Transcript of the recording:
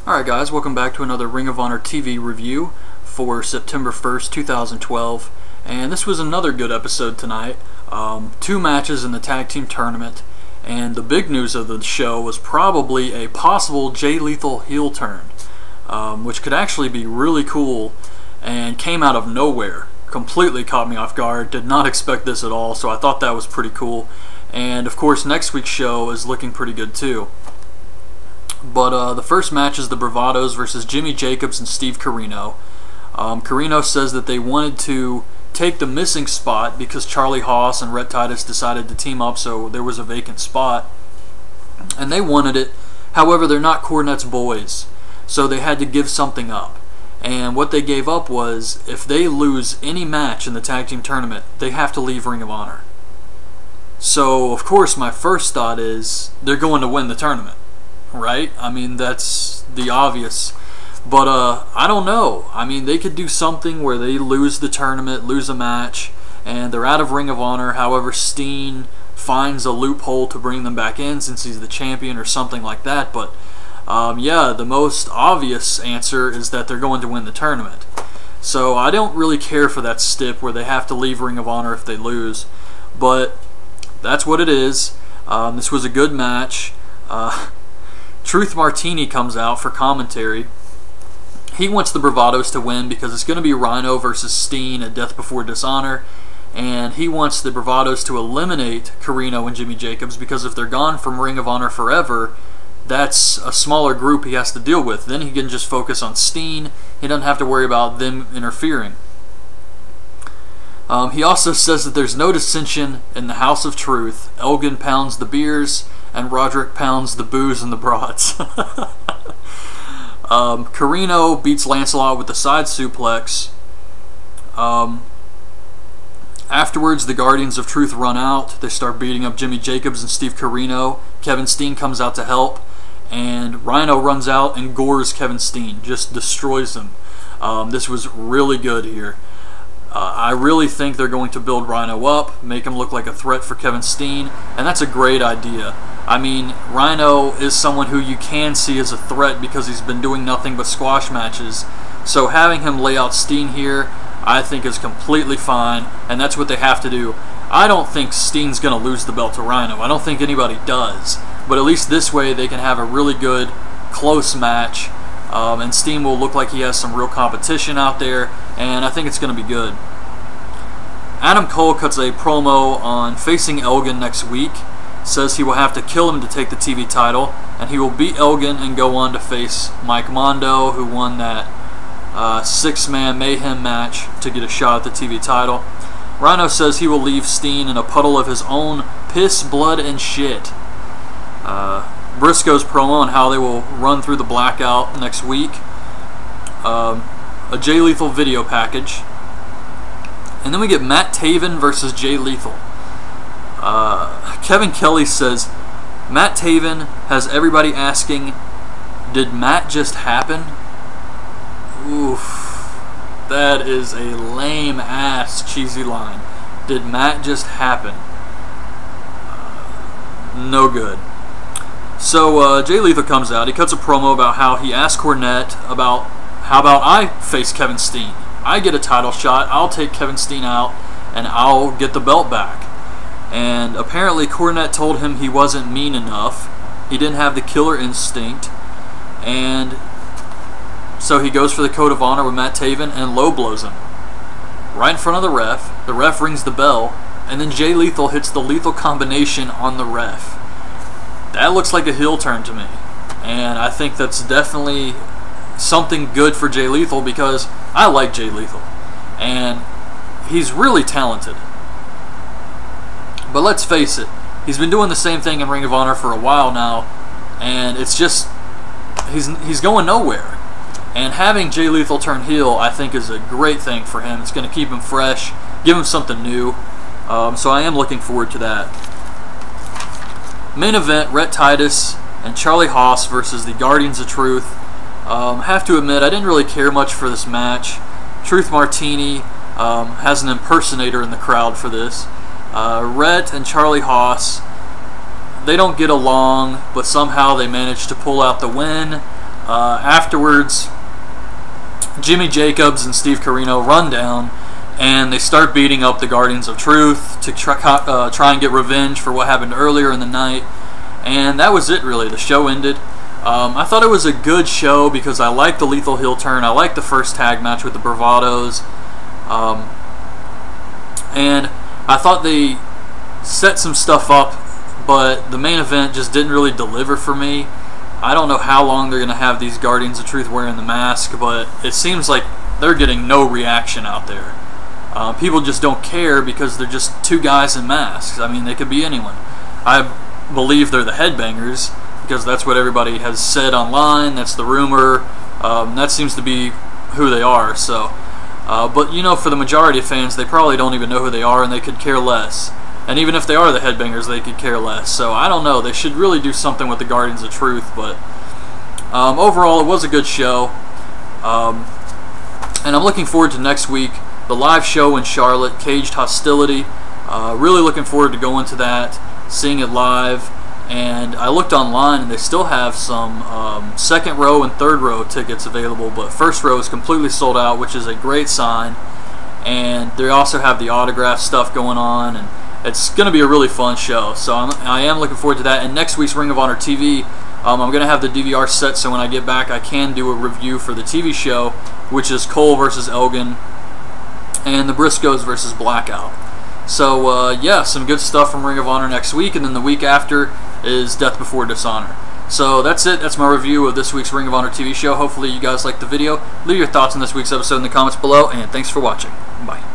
Alright guys, welcome back to another Ring of Honor TV review for September 1st, 2012. And this was another good episode tonight. Two matches in the tag team tournament. And the big news of the show was probably a possible Jay Lethal heel turn. Which could actually be really cool and came out of nowhere. Completely caught me off guard. Did not expect this at all, so I thought that was pretty cool. And of course next week's show is looking pretty good too. But the first match is the Bravados versus Jimmy Jacobs and Steve Corino. Corino says that they wanted to take the missing spot because Charlie Haas and Rhett Titus decided to team up, so there was a vacant spot. And they wanted it. However, they're not Cornette's boys, so they had to give something up. And what they gave up was, if they lose any match in the tag team tournament, they have to leave Ring of Honor. So, of course, my first thought is, they're going to win the tournament. Right? I mean, that's the obvious. But I don't know. I mean, they could do something where they lose the tournament, lose a match, and they're out of Ring of Honor. However, Steen finds a loophole to bring them back in since he's the champion or something like that. But yeah, the most obvious answer is that they're going to win the tournament. So I don't really care for that stip where they have to leave Ring of Honor if they lose. But that's what it is. This was a good match. Truth Martini comes out for commentary. He wants the Bravados to win because it's going to be Rhino versus Steen at Death Before Dishonor, and he wants the Bravados to eliminate Corino and Jimmy Jacobs because if they're gone from Ring of Honor forever, that's a smaller group he has to deal with. Then he can just focus on Steen. He doesn't have to worry about them interfering. He also says that there's no dissension in the House of Truth. Elgin pounds the beers, and Roderick pounds the booze and the broads. Corino beats Lancelot with a side suplex. Afterwards, the Guardians of Truth run out. They start beating up Jimmy Jacobs and Steve Corino. Kevin Steen comes out to help, and Rhino runs out and gores Kevin Steen, just destroys him. This was really good here. I really think they're going to build Rhino up, make him look like a threat for Kevin Steen, and that's a great idea. I mean, Rhino is someone who you can see as a threat because he's been doing nothing but squash matches. So having him lay out Steen here, I think is completely fine, and that's what they have to do. I don't think Steen's going to lose the belt to Rhino. I don't think anybody does. But at least this way they can have a really good, close match. And Steen will look like he has some real competition out there, and I think it's going to be good. Adam Cole cuts a promo on facing Elgin next week. Says he will have to kill him to take the TV title, and he will beat Elgin and go on to face Mike Mondo, who won that six-man Mayhem match to get a shot at the TV title. Rhino says he will leave Steen in a puddle of his own piss, blood, and shit. Briscoe's promo on how they will run through the blackout next week. A Jay Lethal video package. And then we get Matt Taven versus Jay Lethal. Kevin Kelly says, Matt Taven has everybody asking, did Matt just happen? Oof. That is a lame-ass cheesy line. Did Matt just happen? No good. So Jay Lethal comes out. He cuts a promo about how he asked Cornette about, how about I face Kevin Steen? I get a title shot, I'll take Kevin Steen out, and I'll get the belt back. And apparently Cornette told him he wasn't mean enough. He didn't have the killer instinct. And so he goes for the code of honor with Matt Taven and low blows him. Right in front of the ref. The ref rings the bell. And then Jay Lethal hits the lethal combination on the ref. That looks like a heel turn to me. And I think that's definitely something good for Jay Lethal because I like Jay Lethal. And he's really talented. But let's face it, he's been doing the same thing in Ring of Honor for a while now, and it's just, he's going nowhere. And having Jay Lethal turn heel, I think, is a great thing for him. It's going to keep him fresh, give him something new. So I am looking forward to that. Main event, Rhett Titus and Charlie Haas versus the Guardians of Truth. Have to admit, I didn't really care much for this match. Truth Martini has an impersonator in the crowd for this. Rhett and Charlie Haas, they don't get along, but somehow they manage to pull out the win. Afterwards, Jimmy Jacobs and Steve Corino run down, and they start beating up the Guardians of Truth to try and get revenge for what happened earlier in the night. And that was it, really. The show ended. I thought it was a good show because I liked the lethal heel turn. I liked the first tag match with the Bravados. And I thought they set some stuff up, but the main event just didn't really deliver for me. I don't know how long they're going to have these Guardians of Truth wearing the mask, but it seems like they're getting no reaction out there. People just don't care because they're just two guys in masks. I mean, they could be anyone. I believe they're the Headbangers because that's what everybody has said online. That's the rumor. That seems to be who they are. So, but you know, for the majority of fans, they probably don't even know who they are, and they could care less. And even if they are the Headbangers, they could care less. So I don't know. They should really do something with the Guardians of Truth. But overall, it was a good show. And I'm looking forward to next week, the live show in Charlotte, Caged Hostility. Really looking forward to going to that, seeing it live. And I looked online, and they still have some second row and third row tickets available, but first row is completely sold out, which is a great sign. And they also have the autograph stuff going on, and it's going to be a really fun show. So I am looking forward to that. And next week's Ring of Honor TV, I'm going to have the DVR set, so when I get back, I can do a review for the TV show, which is Cole versus Elgin and the Briscoes versus Blackout. So yeah, some good stuff from Ring of Honor next week, and then the week after is Death Before Dishonor. So that's it. That's my review of this week's Ring of Honor TV show. Hopefully you guys liked the video. Leave your thoughts on this week's episode in the comments below, and thanks for watching. Bye.